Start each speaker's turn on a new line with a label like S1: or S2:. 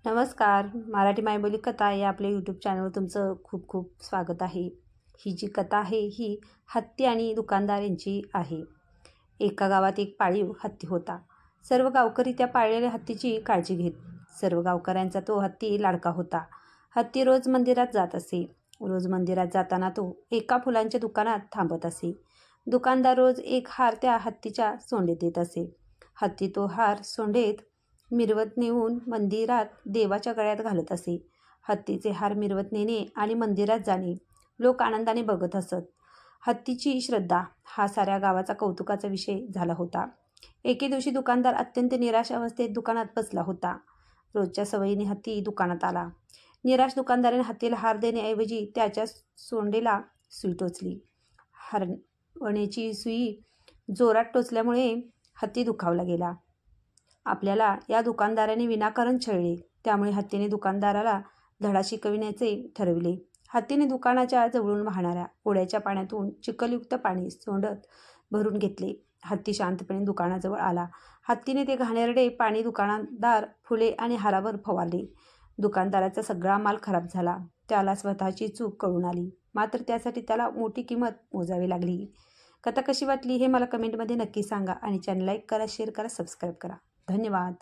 S1: नमस्कार. मराठी मायबोली कथा या आपल्या यूट्यूब चॅनलवर तुमचं खूप खूप स्वागत आहे. ही जी कथा आहे ही हत्ती आणि दुकानदार यांची आहे. एका गावात एक पाळीव हत्ती होता. सर्व गावकरी त्या पाळलेल्या हत्तीची काळजी घेत. सर्व गावकऱ्यांचा तो हत्ती लाडका होता. हत्ती रोज मंदिरात जात असे. रोज मंदिरात जाताना तो एका फुलांच्या दुकानात थांबत असे. दुकानदार रोज एक हार त्या हत्तीच्या सोंडेत देत असे. हत्ती तो हार सोंडेत मिरवत नेऊन मंदिरात देवाच्या गळ्यात घालत असे. हत्तीचे हार मिरवत नेणे आणि मंदिरात जाणे लोक आनंदाने बघत असत. हत्तीची श्रद्धा हा साऱ्या गावाचा कौतुकाचा विषय झाला होता. एके दिवशी दुकानदार अत्यंत निराश अवस्थेत दुकानात बसला होता. रोजच्या सवयीने हत्ती दुकानात आला. निराश दुकानदाराने हत्तीला हार देण्याऐवजी त्याच्या सोंडेला सुई टोचली. हरवण्याची सुई जोरात टोचल्यामुळे हत्ती दुखावला गेला. आपल्याला या दुकानदाराने विनाकारण छळले, त्यामुळे हत्तीने दुकानदाराला धडा शिकविण्याचे ठरविले. हत्तीने दुकानाच्या जवळून वाहणाऱ्या ओढ्याच्या पाण्यातून चिखलयुक्त पाणी सोंडत भरून घेतले. हत्ती शांतपणे दुकानाजवळ आला. हत्तीने ते घाणेरडे पाणी दुकानदार, फुले आणि हारावर फवारले. दुकानदाराचा सगळा माल खराब झाला. त्याला स्वतःची चूक कळून आली, मात्र त्यासाठी त्याला मोठी किंमत मोजावी लागली. कथा कशी वाटली हे मला कमेंटमध्ये नक्की सांगा आणि चॅनल लाईक करा, शेअर करा, सबस्क्राईब करा. धन्यवाद.